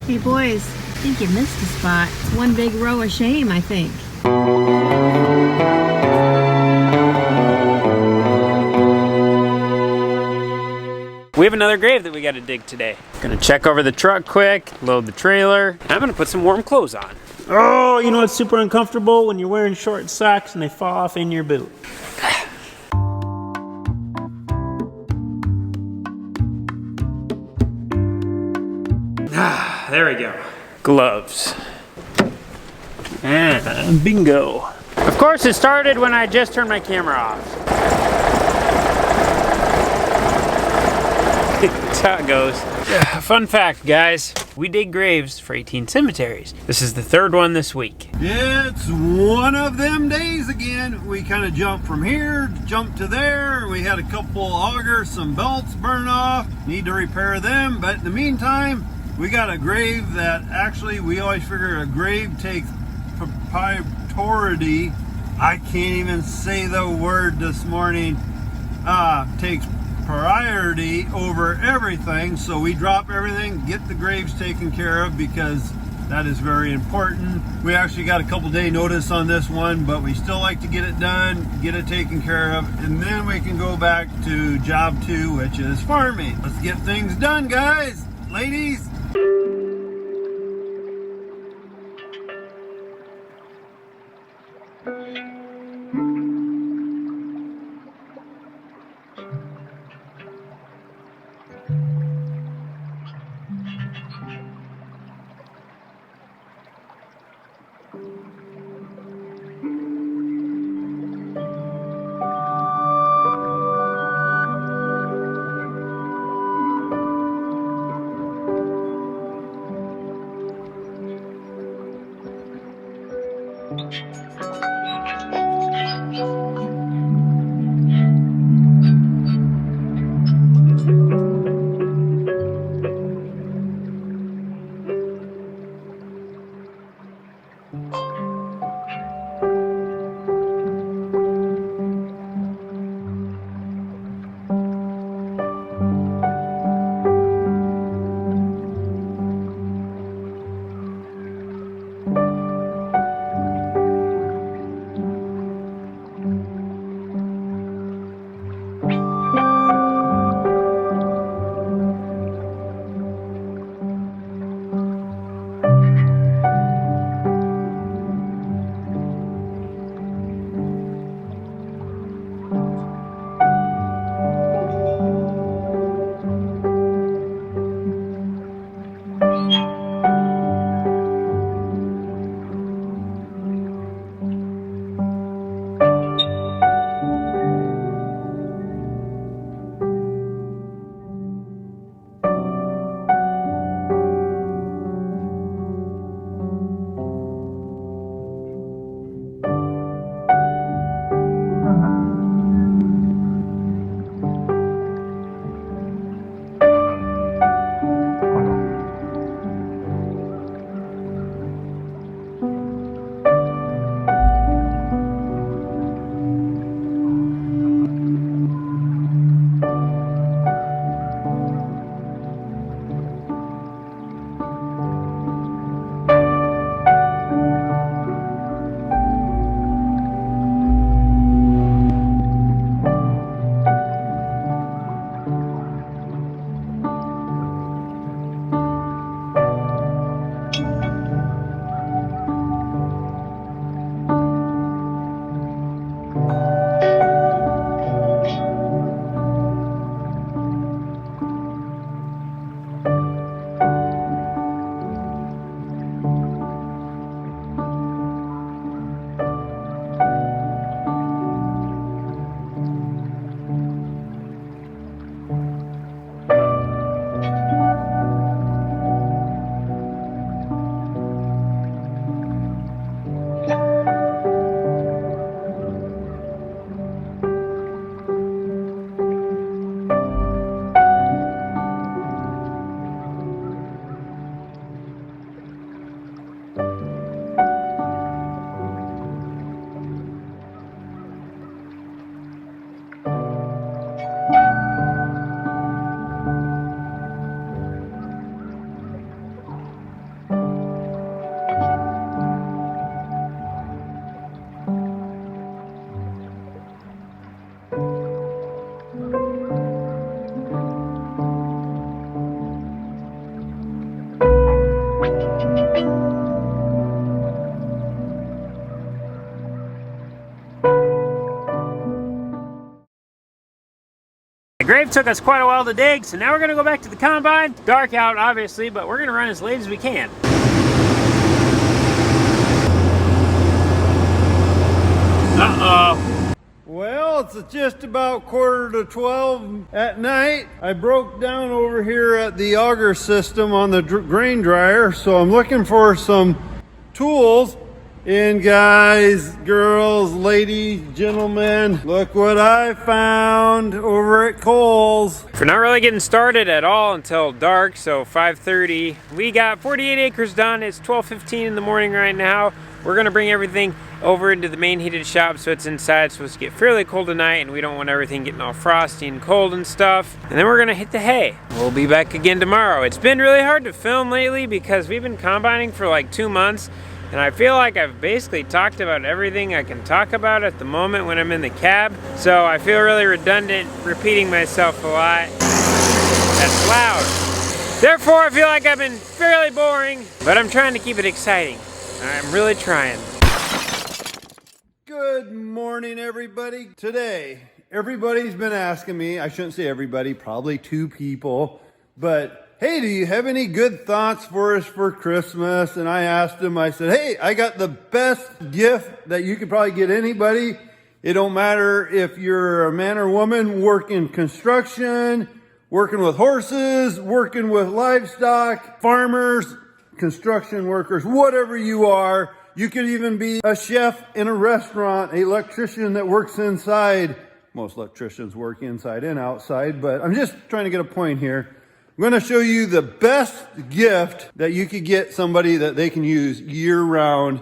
Hey boys, I think you missed a spot. It's one big row of shame, I think. We have another grave that we got to dig today. Gonna check over the truck quick, load the trailer. I'm gonna put some warm clothes on. Oh, you know what's super uncomfortable? When you're wearing short socks and they fall off in your boot. There we go. Gloves. And bingo. Of course, it started when I just turned my camera off. That's how it goes. Fun fact, guys. We dig graves for 18 cemeteries. This is the third one this week. It's one of them days again. We kind of jumped from here, jumped to there. We had a couple augers, some belts burn off. Need to repair them, but in the meantime, we got a grave that actually we always figure a grave takes priority. I can't even say the word this morning. Takes priority over everything, so we drop everything, get the graves taken care of because that is very important. We actually got a couple day notice on this one, but we still like to get it done, get it taken care of, and then we can go back to job 2, which is farming. Let's get things done, guys, ladies. The grave took us quite a while to dig, so now we're gonna go back to the combine. Dark out, obviously, but we're gonna run as late as we can. Uh-oh. Well, it's just about 11:45 at night. I broke down over here at the auger system on the grain dryer, so I'm looking for some tools. And guys, girls, ladies, gentlemen, look what I found over at Cole's. We're not really getting started at all until dark, so 5:30. We got 48 acres done. It's 12:15 in the morning right now. We're gonna bring everything over into the main heated shop so it's inside. It's supposed to get fairly cold tonight, and we don't want everything getting all frosty and cold and stuff. And then we're gonna hit the hay. We'll be back again tomorrow. It's been really hard to film lately because we've been combining for like 2 months. And I feel like I've basically talked about everything I can talk about at the moment when I'm in the cab. So I feel really redundant, repeating myself a lot. That's loud. Therefore, I feel like I've been fairly boring, but I'm trying to keep it exciting. I'm really trying. Good morning, everybody. Today, everybody's been asking me, I shouldn't say everybody, probably 2 people, but hey, do you have any good thoughts for us for Christmas? And I asked him, I said, hey, I got the best gift that you could probably get anybody. It don't matter if you're a man or woman working construction, working with horses, working with livestock, farmers, construction workers, whatever you are. You could even be a chef in a restaurant, an electrician that works inside. Most electricians work inside and outside, but I'm just trying to get a point here. I'm going to show you the best gift that you could get somebody that they can use year round.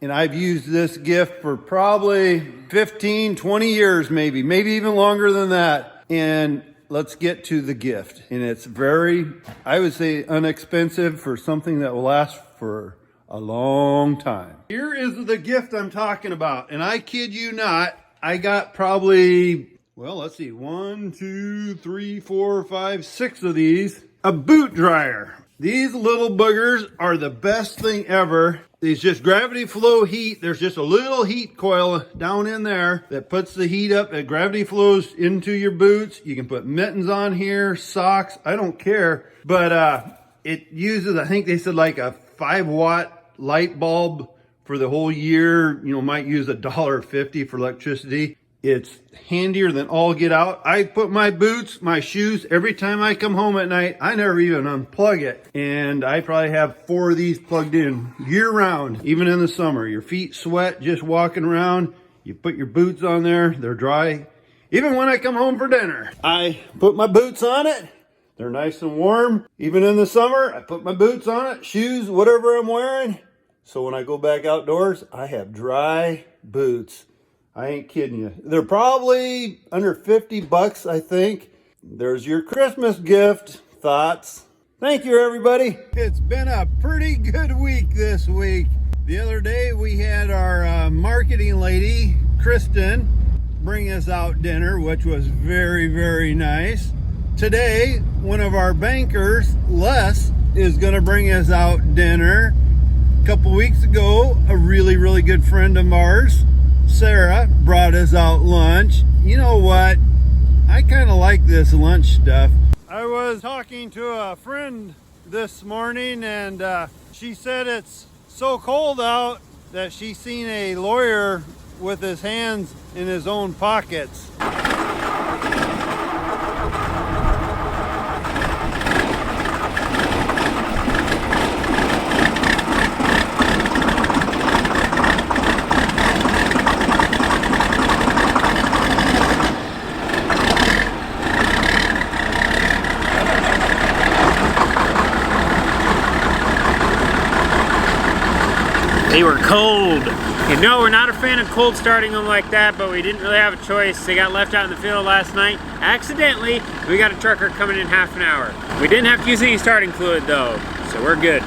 And I've used this gift for probably 15, 20 years, maybe even longer than that. And let's get to the gift. And it's very, I would say, inexpensive for something that will last for a long time. Here is the gift I'm talking about. And I kid you not, I got probably, well, let's see, 1, 2, 3, 4, 5, 6 of these. A boot dryer. These little boogers are the best thing ever. It's just gravity flow heat. There's just a little heat coil down in there that puts the heat up. That gravity flows into your boots. You can put mittens on here, socks, I don't care. But it uses, I think they said like a 5-watt light bulb for the whole year. You know, might use $1.50 for electricity. It's handier than all get out. I put my boots, my shoes, every time I come home at night, I never even unplug it. And I probably have 4 of these plugged in year round, even in the summer. Your feet sweat just walking around. You put your boots on there, they're dry. Even when I come home for dinner, I put my boots on it. They're nice and warm. Even in the summer, I put my boots on it, shoes, whatever I'm wearing. So when I go back outdoors, I have dry boots. I ain't kidding you. They're probably under 50 bucks, I think. There's your Christmas gift. Thoughts? Thank you, everybody. It's been a pretty good week this week. The other day we had our marketing lady, Kristen, bring us out dinner, which was very, very nice. Today, one of our bankers, Les, is going to bring us out dinner. A couple weeks ago, a really, really good friend of ours, Sarah, brought us out lunch. You know what? I kind of like this lunch stuff. I was talking to a friend this morning, and she said it's so cold out that she's seen a lawyer with his hands in his own pockets. They were cold. And no, we're not a fan of cold starting them like that, but we didn't really have a choice. They got left out in the field last night. Accidentally, we got a trucker coming in half an hour. We didn't have to use any starting fluid though, so we're good.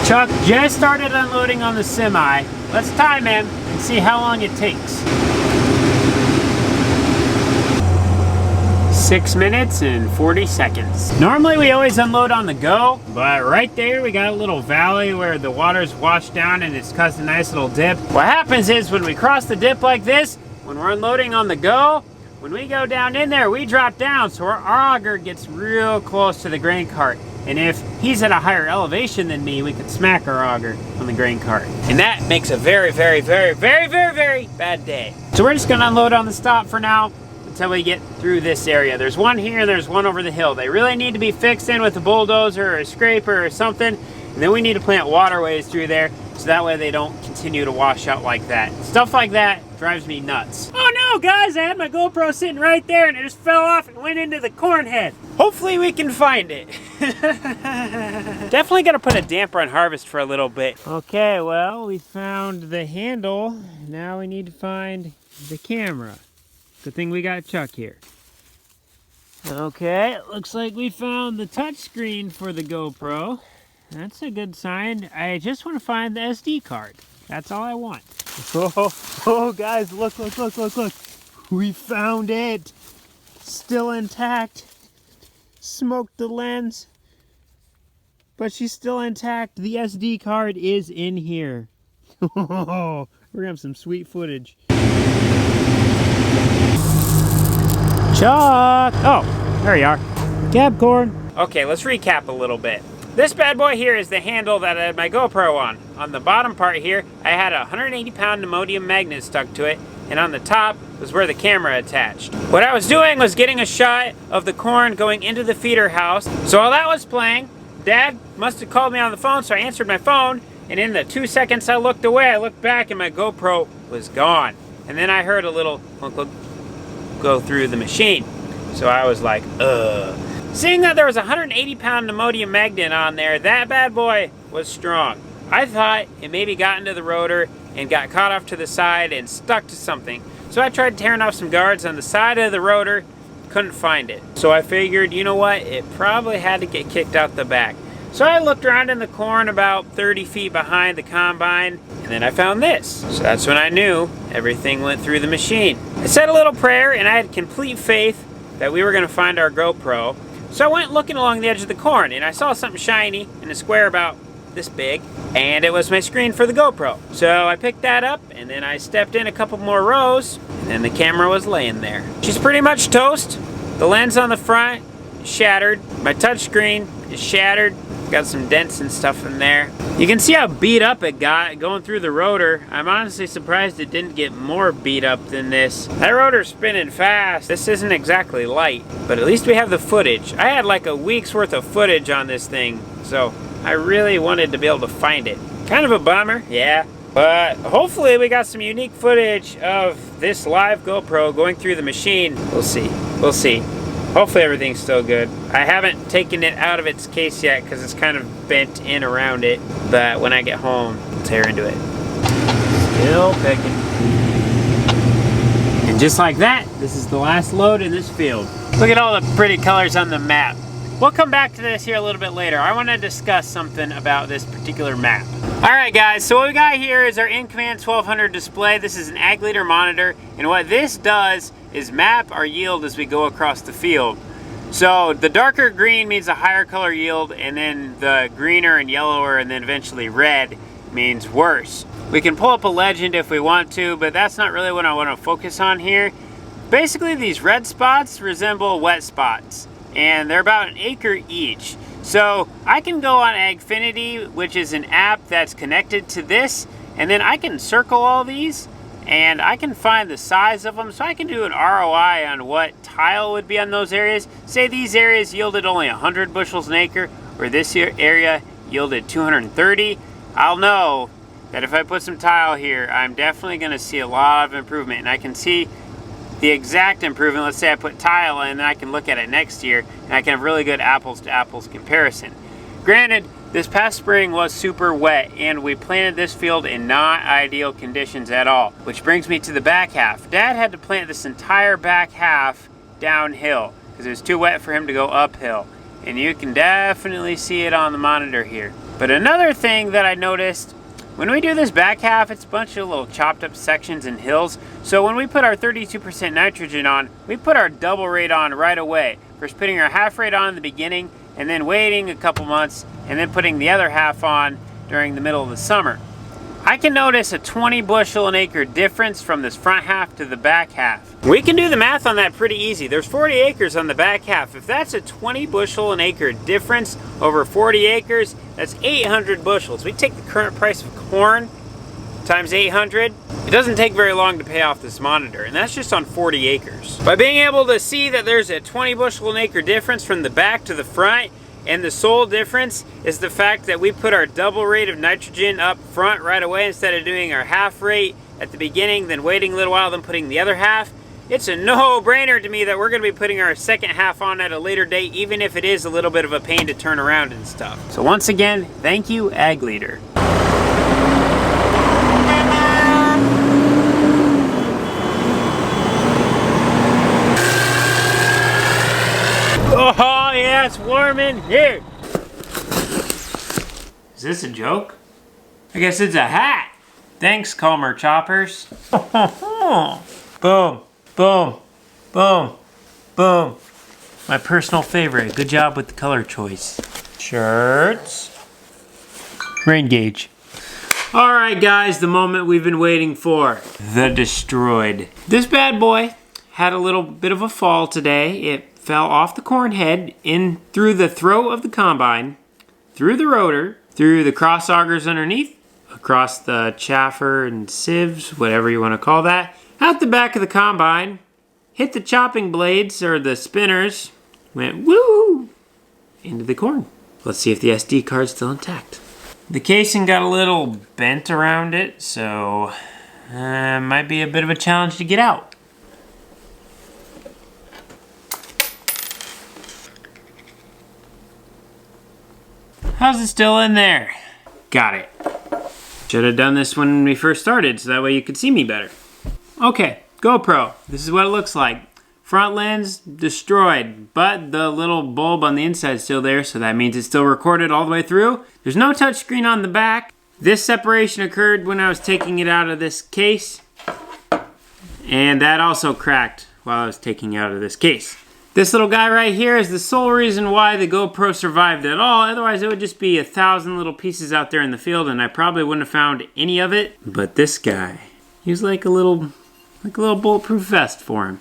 Chuck just started unloading on the semi. Let's time him and see how long it takes. 6 minutes and 40 seconds. Normally we always unload on the go, but right there we got a little valley where the water's washed down and it's caused a nice little dip. What happens is when we cross the dip like this, when we're unloading on the go, when we go down in there, we drop down, so our auger gets real close to the grain cart. And if he's at a higher elevation than me, we could smack our auger on the grain cart. And that makes a very, very, very, very, very, very bad day. So we're just gonna unload on the stop for now until we get through this area. There's one here and there's one over the hill. They really need to be fixed in with a bulldozer or a scraper or something. And then we need to plant waterways through there so that way they don't continue to wash out like that. Stuff like that drives me nuts. Oh no, guys, I had my GoPro sitting right there and it just fell off and went into the corn head. Hopefully we can find it. Definitely gotta put a damper on harvest for a little bit. Okay, well, we found the handle. Now we need to find the camera. Good thing we got Chuck here. Okay, it looks like we found the touch screen for the GoPro. That's a good sign. I just want to find the SD card. That's all I want. Oh, guys, look. We found it. Still intact. Smoked the lens. But she's still intact. The SD card is in here. We're going to have some sweet footage. Chuck! Oh, there you are. Cab corn. Okay, let's recap a little bit. This bad boy here is the handle that I had my GoPro on. On the bottom part here, I had a 180-pound neodymium magnet stuck to it, and on the top was where the camera attached. What I was doing was getting a shot of the corn going into the feeder house. So while that was playing, Dad must have called me on the phone, so I answered my phone, and in the 2 seconds I looked away, I looked back and my GoPro was gone. And then I heard a little clunk go through the machine. So I was like, ugh. Seeing that there was a 180-pound neodymium magnet on there, that bad boy was strong. I thought it maybe got into the rotor and got caught off to the side and stuck to something. So I tried tearing off some guards on the side of the rotor, couldn't find it. So I figured, you know what, it probably had to get kicked out the back. So I looked around in the corn about 30 feet behind the combine, and then I found this. So that's when I knew everything went through the machine. I said a little prayer and I had complete faith that we were gonna find our GoPro. So I went looking along the edge of the corn and I saw something shiny in a square about this big, and it was my screen for the GoPro. So I picked that up and then I stepped in a couple more rows and then the camera was laying there. She's pretty much toast. The lens on the front is shattered. My touchscreen is shattered. Got some dents and stuff in there. You can see how beat up it got going through the rotor. I'm honestly surprised it didn't get more beat up than this. That rotor's spinning fast. This isn't exactly light, but at least we have the footage. I had like a week's worth of footage on this thing, so I really wanted to be able to find it. Kind of a bummer, yeah. But hopefully we got some unique footage of this live GoPro going through the machine. We'll see. We'll see. Hopefully everything's still good. I haven't taken it out of its case yet because it's kind of bent in around it. But when I get home, I'll tear into it. Still picking. And just like that, this is the last load in this field. Look at all the pretty colors on the map. We'll come back to this here a little bit later. I want to discuss something about this particular map. Alright guys, so what we got here is our in-command 1200 display. This is an ag leader monitor, and what this does is map our yield as we go across the field. So the darker green means a higher color yield, and then the greener and yellower and then eventually red means worse. We can pull up a legend if we want to, but that's not really what I want to focus on here. Basically these red spots resemble wet spots, and they're about an acre each. So I can go on Agfinity, which is an app that's connected to this, and then I can circle all these and I can find the size of them, so I can do an ROI on what tile would be on those areas. Say these areas yielded only 100 bushels an acre, or this area yielded 230. I'll know that if I put some tile here, I'm definitely going to see a lot of improvement, and I can see the exact improvement. Let's say I put tile in, and then I can look at it next year and I can have really good apples to apples comparison. Granted, this past spring was super wet and we planted this field in not ideal conditions at all, which brings me to the back half. Dad had to plant this entire back half downhill because it was too wet for him to go uphill, and you can definitely see it on the monitor here. But another thing that I noticed When we do this back half, it's a bunch of little chopped up sections and hills. So when we put our 32% nitrogen on, we put our double rate on right away. First putting our half rate on in the beginning, and then waiting a couple months, and then putting the other half on during the middle of the summer. I can notice a 20 bushel an acre difference from this front half to the back half. We can do the math on that pretty easy. There's 40 acres on the back half. If that's a 20 bushel an acre difference over 40 acres, that's 800 bushels. We take the current price of corn times 800. It doesn't take very long to pay off this monitor, and that's just on 40 acres. By being able to see that there's a 20 bushel an acre difference from the back to the front, and the sole difference is the fact that we put our double rate of nitrogen up front right away instead of doing our half rate at the beginning, then waiting a little while, then putting the other half. It's a no-brainer to me that we're going to be putting our second half on at a later date, even if it is a little bit of a pain to turn around and stuff. So once again, thank you, Ag Leader. Oh yeah, it's warm in here. Is this a joke? I guess it's a hat. Thanks, Calmer Choppers. Boom, boom, boom, boom. My personal favorite. Good job with the color choice. Shirts. Rain gauge. All right, guys, the moment we've been waiting for. The Destroyed. This bad boy had a little bit of a fall today. It fell off the corn head in through the throat of the combine, through the rotor, through the cross augers underneath, across the chaffer and sieves, whatever you want to call that, out the back of the combine, hit the chopping blades or the spinners, went woo into the corn. Let's see if the SD card's still intact. The casing got a little bent around it, so might be a bit of a challenge to get out. How's it still in there? Got it. Should have done this when we first started, so that way you could see me better. Okay, GoPro. This is what it looks like. Front lens destroyed, but the little bulb on the inside is still there, so that means it's still recorded all the way through. There's no touchscreen on the back. This separation occurred when I was taking it out of this case, and that also cracked while I was taking it out of this case. This little guy right here is the sole reason why the GoPro survived at all. Otherwise, it would just be 1,000 little pieces out there in the field, and I probably wouldn't have found any of it. But this guy, he was like a little bulletproof vest for him.